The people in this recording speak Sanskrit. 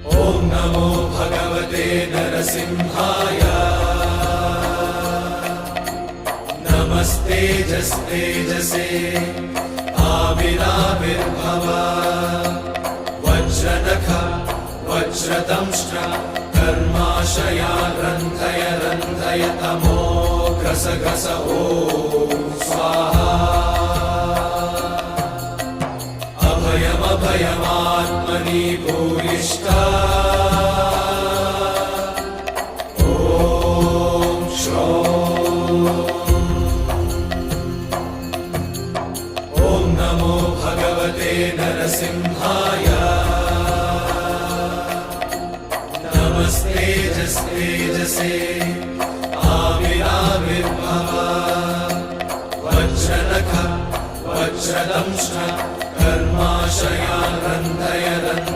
ॐ नमो भगवते नरसिंहाय नमस्तेजस्तेजसे आविराविर्भव वज्रनख वज्रदंष्ट्र कर्माशया रन्धय रन्धय तमो घ्रस घ्रस ॐ स्वाहा अभयमभयमात्मनि भूयिष्ठा ॐ श्रों ॐ नमो भगवते नरसिंहाय नमस्तेजस्तेजसे आविराविर्भव वज्रनख वज्रदंष्ट्र कर्माशया